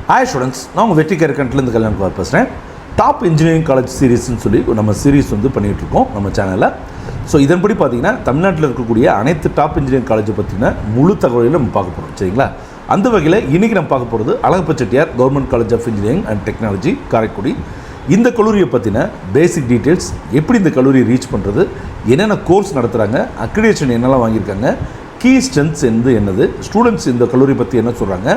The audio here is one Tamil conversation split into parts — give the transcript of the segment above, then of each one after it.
ஹாய் ஸ்டூடெண்ட்ஸ், நான் உங்கள் வெற்றி கரக்கண்ட்லேருந்து கல்யாணம் பேசுகிறேன். டாப் இன்ஜினியரிங் காலேஜ் சீரீஸ்ன்னு சொல்லி நம்ம சீரீஸ் பண்ணிகிட்ருக்கோம் நம்ம சேனலில். ஸோ இதன்படி பார்த்திங்கன்னா தமிழ்நாட்டில் இருக்கக்கூடிய அனைத்து டாப் இன்ஜினியரிங் காலேஜை பற்றின முழு தகவலையும் நம்ம பார்க்க போகிறோம். சரிங்களா? அந்த வகையில் இன்றைக்கி நம்ம பார்க்க போகிறது Alagappa Chettiar government college of engineering and technology Karaikudi. இந்த கல்லூரியை பற்றின பேசிக் டீட்டெயில்ஸ், எப்படி இந்த கல்லூரியை ரீச் பண்ணுறது, என்னென்ன கோர்ஸ் நடத்துகிறாங்க, அக்ரிடேஷன் என்னெல்லாம் வாங்கியிருக்காங்க, கீ ஸ்ட்ரென்த்ஸ் என்னது, ஸ்டூடெண்ட்ஸ் இந்த கல்லூரி பற்றி என்ன சொல்கிறாங்க,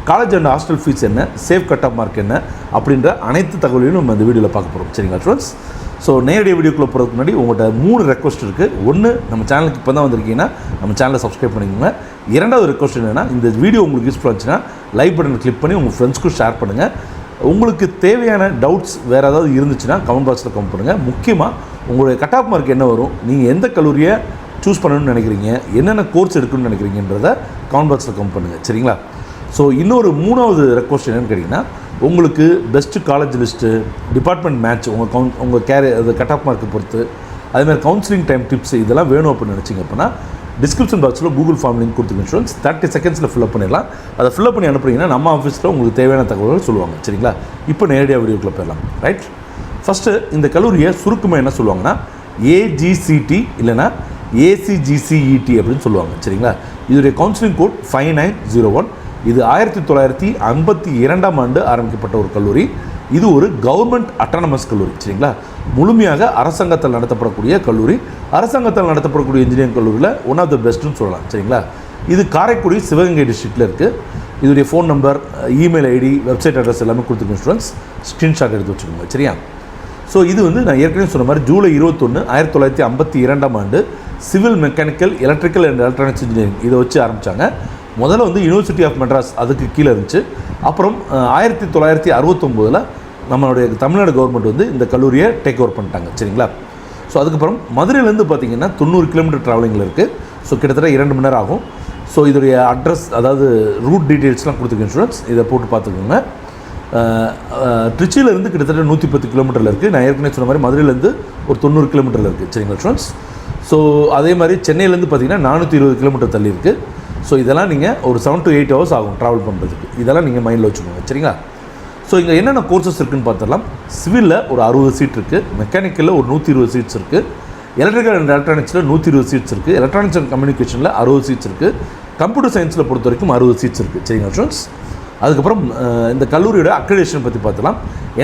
காலேஜ் அண்ட் ஹாஸ்டல் ஃபீஸ் என்ன, சேஃப் கட் ஆஃப் மார்க் என்ன அப்படின்ற அனைத்து தகவலையும் நம்ம இந்த வீடியோவில் பார்க்க போகிறோம். சரிங்களா ஸ்டூடெண்ட்ஸ்? ஸோ நேரடிய வீடியோக்குள்ளே போகிறதுக்கு முன்னாடி உங்கள்கிட்ட 3 ரெக்வஸ்ட் இருக்குது. ஒன்று, நம்ம சேனலுக்கு இப்போ தான் வந்திருக்கீங்கன்னா நம்ம சேனலை சப்ஸ்கிரைப் பண்ணிக்கோங்க. இரண்டாவது ரெக்வஸ்ட் என்னென்னா, இந்த வீடியோ உங்களுக்கு யூஸ்ஃபுல்லாக இருந்துச்சுன்னா லைக் பட்டனை கிளிக் பண்ணி உங்கள் ஃப்ரெண்ட்ஸ்க்கும் ஷேர் பண்ணுங்கள். உங்களுக்கு தேவையான டவுட்ஸ் வேறு ஏதாவது இருந்துச்சுன்னா கமெண்ட் பாக்ஸில் கமெண்ட் பண்ணுங்கள். முக்கியமாக உங்களுடைய கட் ஆஃப் மார்க் என்ன வரும், நீங்கள் எந்த கல்லூரியை சூஸ் பண்ணணும்னு நினைக்கிறீங்க, என்னென்ன கோர்ஸ் எடுக்கணும்னு நினைக்கிறீங்கன்றதை கமெண்ட் பாக்ஸில் கமெண்ட் பண்ணுங்கள். சரிங்களா? ஸோ இன்னொரு 3வது ரெக்வஸ்ட் என்னென்னு கேட்டிங்கன்னா, உங்களுக்கு best college list, department match, உங்கள் அது கட் ஆஃப் மார்க்கை பொறுத்து, அதேமாதிரி கவுன்சிலிங் டைம் டிப்ஸ் இதெல்லாம் வேணும் அப்படின்னு நினச்சிங்க அப்படின்னா டிஸ்கிரிப்ஷன் பாக்ஸில் கூகுள் ஃபார்ம் லிங்க் கொடுத்துருக்கேன் ஸ்டூடெண்ட்ஸ். 30 செகண்ட்ஸில் ஃபில்அப் பண்ணிடலாம். அதை ஃபில்அப் பண்ணி அனுப்புறீங்கன்னா நம்ம ஆஃபீஸில் உங்களுக்கு தேவையான தகவல்கள் சொல்லுவாங்க. சரிங்களா? இப்போ நேரடியாக வீடியோக்குள்ளே போயிடலாம். ரைட்? ஃபஸ்ட்டு இந்த கல்லூரியை சுருக்கமாக என்ன சொல்லுவாங்கன்னா AGCET இல்லைனா ACGCET அப்படின்னு சொல்லுவாங்க. சரிங்களா? இதோடைய கவுன்சிலிங் கோட் 5901. இது 1952ஆம் ஆண்டு ஆரம்பிக்கப்பட்ட ஒரு கல்லூரி. இது ஒரு கவர்மெண்ட் அட்டானமஸ் கல்லூரி. சரிங்களா? முழுமையாக அரசாங்கத்தால் நடத்தப்படக்கூடிய கல்லூரி. அரசாங்கத்தால் நடத்தப்படக்கூடிய இன்ஜினியரிங் கல்லூரியில் ஒன் ஆஃப் த பெஸ்ட்டுன்னு சொல்லலாம். சரிங்களா? இது காரைக்குடி சிவகங்கை டிஸ்ட்ரிக்டில் இருக்குது. இதோடைய phone number, email ID, website address எல்லாமே கொடுத்துருக்கோம் ஸ்டூடெண்ட்ஸ். ஸ்க்ரீன்ஷாட் எடுத்து வச்சுக்கோங்க. சரியா? ஸோ இது நான் ஏற்கனவே சொன்ன மாதிரி ஜூலை 21, 1952ஆம் ஆண்டு civil mechanical, electrical and electronics engineering இதை வச்சு ஆரம்பித்தாங்க. முதல்ல யூனிவர்சிட்டி ஆஃப் மெட்ராஸ் அதுக்கு கீழே இருந்துச்சு. அப்புறம் 1969 நம்மளுடைய தமிழ்நாடு கவர்மெண்ட் இந்த கல்லூரியை டேக் ஓவர் பண்ணிட்டாங்க. சரிங்களா? ஸோ அதுக்கப்புறம் மதுரையிலேருந்து பார்த்திங்கன்னா 90 கிலோமீட்டர் ட்ராவலிங்கில் இருக்குது. ஸோ கிட்டத்தட்ட 2 மணி நேரம் ஆகும். ஸோ இதோடைய அட்ரஸ், அதாவது ரூட் டீட்டெயில்ஸ்லாம் கொடுத்துருக்கேன் ஸ்டூடெண்ட்ஸ். இதை போட்டு பார்த்துக்கோங்க. திருச்சியிலேருந்து கிட்டத்தட்ட 110 கிலோமீட்டரில் இருக்குது. நான் ஏற்கனவே சொன்ன மாதிரி மதுரையிலேருந்து ஒரு 90 கிலோமீட்டரில் இருக்குது. சரிங்களா ஸ்டூடெண்ட்ஸ்? ஸோ அதே மாதிரி சென்னையிலேருந்து பார்த்திங்கன்னா 420 கிலோமீட்டர் தள்ளி இருக்குது. ஸோ இதெல்லாம் நீங்கள் ஒரு 7 to 8 hours ஆகும் ட்ராவல் பண்ணுறதுக்கு. இதெல்லாம் நீங்கள் மைண்டில் வச்சுக்கோங்க. சரிங்களா? ஸோ இங்கே என்னென்ன கோர்சஸ் இருக்குதுன்னு பார்த்துடலாம். சிவிலில் ஒரு 60 சீட் இருக்குது, மெக்கானிக்கலில் ஒரு 120 சீட்ஸ் இருக்குது, எலக்ட்ரிக்கல் அண்ட் எலக்ட்ரானிக்ஸில் 120 சீட்ஸ் இருக்குது, எலக்ட்ரானிக்ஸ் அண்ட் கம்யூனிகேஷனில் 60 சீட்ஸ் இருக்குது, கம்ப்யூட்டர் சயின்ஸில் பொறுத்த வரைக்கும் 60 சீட்ஸ் இருக்குது. சரிங்களா ஸ்டூடெண்ட்ஸ்? அதுக்கப்புறம் இந்த கல்லூரியோட அக்ரிடேஷன் பற்றி பார்த்துலாம்.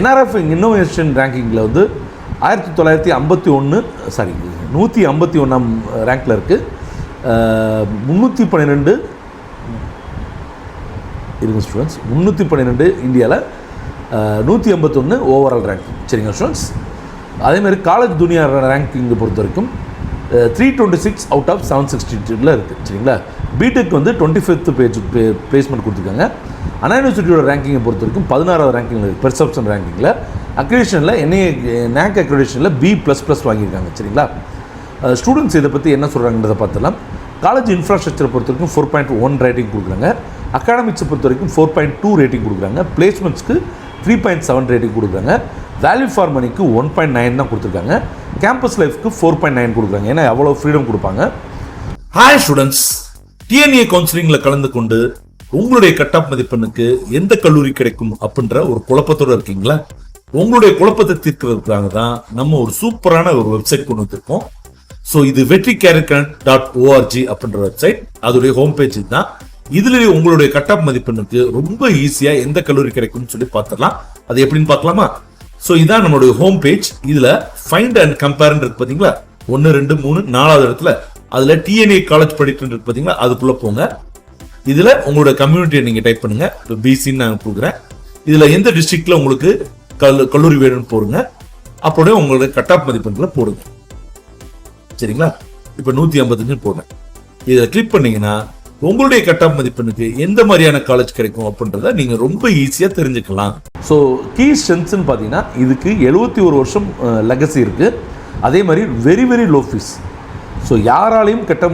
NRF இன்னோவேஷன் ரேங்கிங்கில் 151ஆம் ரேங்கில் இருக்குது. 312 இருக்குது ஸ்டூடெண்ட்ஸ். 312 இந்தியாவில், 151 ஓவரால் ரேங்கிங். சரிங்களா ஸ்டூடெண்ட்ஸ்? அதேமாதிரி காலேஜ் துனியா ரேங்கிங்கை பொறுத்த வரைக்கும் 326 அவுட் ஆஃப் 762 இருக்குது. சரிங்களா? பிடெக் 25th பிளேஸ்மெண்ட் கொடுத்துருக்காங்க. அண்ணா யூனிவர்சிட்டியோட ரேங்கிங்கை பொறுத்த வரைக்கும் 16வது ரேங்கிங்கில் இருக்குது, பெர்செப்ஷன் ரேங்கிங்கில். அக்ரிடேஷனில் NAC அக்ரிடேஷனில் B++ வாங்கியிருக்காங்க. சரிங்களா? ஸ்டூடெண்ட்ஸ் இதை பற்றி என்ன சொல்கிறாங்கன்றதை பார்த்துலாம். காலேஜ் இன்ஃப்ராஸ்ட்ரக்சரை பொறுத்த வரைக்கும் 4.1 ரேட்டிங் கொடுக்குறாங்க. அகாடமிக்ஸை பொறுத்த வரைக்கும் 4.2 ரேட்டிங் கொடுக்குறாங்க. பிளேஸ்மெண்ட்ஸ்க்கு 3.7 ரேட்டிங் கொடுக்குறாங்க. வேல்யூ ஃபார் மணிக்கு 1.9 தான் கொடுத்துருக்காங்க. கேம்பஸ் லைஃப்க்கு 4.9 கொடுக்குறாங்க. ஏன்னா அவ்வளோ ஃப்ரீடம் கொடுப்பாங்க. ஹாய் ஸ்டூடெண்ட்ஸ், TNEA கவுன்சிலிங்கில் கலந்து கொண்டு உங்களுடைய கட் ஆஃப் மதிப்பெண்ணுக்கு எந்த கல்லூரி கிடைக்கும் அப்படின்ற ஒரு குழப்பத்தோடு இருக்கீங்களா? உங்களுடைய குழப்பத்தை தீர்க்கிறதுக்காக தான் நம்ம ஒரு சூப்பரான ஒரு வெப்சைட் கொண்டு வந்திருக்கோம். ஸோ இது vetree.org அப்படின்ற வெப்சைட். அதோடைய ஹோம் பேஜ் தான். இதுலேயே உங்களுடைய கட் ஆஃப் மதிப்பெண்ணுக்கு ரொம்ப ஈஸியாக எந்த கல்லூரி கிடைக்கும்னு சொல்லி பார்த்துடலாம். அது எப்படின்னு பார்க்கலாமா? ஸோ இதான் நம்மளுடைய ஹோம் பேஜ். இதில் ஃபைண்ட் அண்ட் கம்பேர் இருக்கு பார்த்தீங்களா? 1, 2, 3, 4வது இடத்துல அதில் TNEA காலேஜ் படிட்டு இருக்கு பார்த்தீங்களா? அதுக்குள்ளே போங்க. இதில் உங்களுடைய கம்யூனிட்டியை நீங்கள் டைப் பண்ணுங்க. இப்போ BCன்னு நான் கொடுக்குறேன். இதில் எந்த டிஸ்ட்ரிக்டில் உங்களுக்கு கல்லூரி வேணும்னு போடுங்க. அப்படியே உங்களுடைய கட் ஆஃப் மதிப்பெண்களை போடுங்க. சரிங்களா? இப்போ 155 போடுறேன். இதை கிளிக் பண்ணீங்கன்னா உங்களுடைய கட் ஆஃப் மதிப்பெண்ணுக்கு எந்த மாதிரியான காலேஜ் கிடைக்கும் அப்படின்றத நீங்கள் ரொம்ப ஈஸியாக தெரிஞ்சுக்கலாம். ஸோ கீ ஸ்ட்ரென்த்ஸ்ன்னு பார்த்தீங்கன்னா இதுக்கு 71 வருஷம் லெகசி இருக்குது. அதே மாதிரி very very low fees. So யாராலையும் கட்ட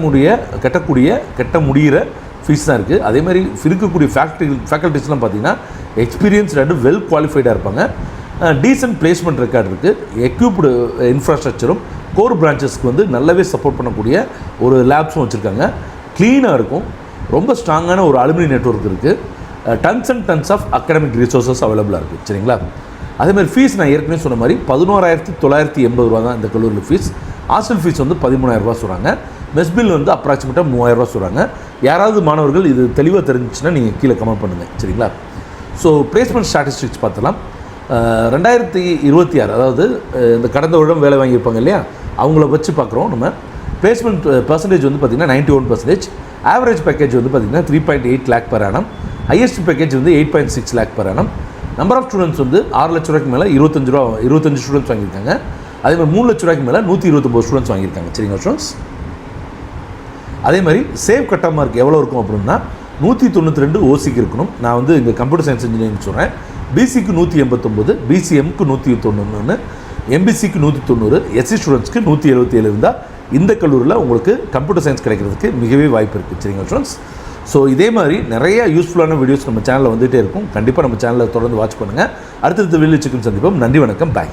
முடிகிற ஃபீஸ் தான் இருக்குது. அதே மாதிரி இருக்கக்கூடிய ஃபேக்கல்ட்டிஸ்லாம் பார்த்தீங்கன்னா எக்ஸ்பீரியன்ஸ்டு அண்ட் வெல் குவாலிஃபைடாக இருப்பாங்க. டீசன்ட் பிளேஸ்மெண்ட் ரெக்கார்டு இருக்குது. எக்யூப்டு இன்ஃப்ராஸ்ட்ரக்சரும் கோர் பிரான்ச்சஸ்க்கு நல்லாவே சப்போர்ட் பண்ணக்கூடிய ஒரு லேப்ஸும் வச்சுருக்காங்க. க்ளீனாக இருக்கும். ரொம்ப ஸ்ட்ராங்கான ஒரு அலுமினி நெட்வொர்க் இருக்குது. Tons and tons of academic resources அவைலபிளாக இருக்குது. சரிங்களா? அதேமாதிரி ஃபீஸ் நான் ஏற்கனவே சொன்ன மாதிரி 11,980 ரூபா தான் இந்த கல்லூரியில் ஃபீஸ். ஹாஸ்டல் ஃபீஸ் வந்து 13,000 ரூபா சொல்கிறாங்க. மெஸ் பில் வந்து அப்ராக்சிமேட்டாக 3,000 ரூபா சொல்கிறாங்க. யாராவது மாணவர்கள் இது தெளிவாக தெரிஞ்சிச்சுன்னா நீங்கள் கீழே கமெண்ட் பண்ணுங்கள். சரிங்களா? ஸோ பிளேஸ்மெண்ட் ஸ்டாட்டிஸ்டிக்ஸ் பார்த்துலாம். 2026 அதாவது இந்த கடந்த வருடம் வேலை வாங்கியிருப்பாங்க இல்லையா, அவங்கள வச்சு பார்க்குறோம். நம்ம பிளேஸ்மெண்ட் பர்சன்டேஜ் வந்து பார்த்திங்கன்னா 91%. ஆவரேஜ் பேக்கேஜ் வந்து பார்த்திங்கன்னா 3.8 lakh per annum. Highest package வந்து 8.6 lakh per annum. Number of students வந்து 6 லட்ச ரூபாய்க்கு மேலே 25 ஸ்டூடெண்ட்ஸ் வாங்கியிருக்காங்க. அதேமாதிரி 3 லட்ச ரூபாய்க்கு மேலே 129 ஸ்டூடெண்ட்ஸ் வாங்கியிருக்காங்க. சரிங்களா ஸ்டூடெண்ட்ஸ்? அதே மாதிரி சேவ் கட் ஆஃப் மார்க் எவ்வளோ இருக்கும் அப்படின்னா 192 ஓசிக்கு இருக்கணும். நான் வந்து இங்கே கம்ப்யூட்டர் சயின்ஸ் இன்ஜினியரிங் சொல்கிறேன். பிசிக்கு 189, பிசிஎம்க்கு 191, எம்பிசிக்கு 190, எஸ்சி ஸ்டூடெண்ட்ஸ்க்கு 177 இருந்தால் இந்த கல்லூரியில் உங்களுக்கு கம்ப்யூட்டர் சயின்ஸ் கிடைக்கிறதுக்கு மிகவே வாய்ப்பு இருக்குது. சரிங்களா ஸ்டூடெண்ட்ஸ்? ஸோ இதே மாதிரி நிறைய யூஸ்ஃபுல்லான வீடியோஸ் நம்ம சேனலில் வந்துகிட்டே இருக்கும். கண்டிப்பாக நம்ம சேனலில் தொடர்ந்து வாட்ச் பண்ணுங்கள். அடுத்தடுத்த வீடியோ சந்திப்போம். நன்றி, வணக்கம், பாய்.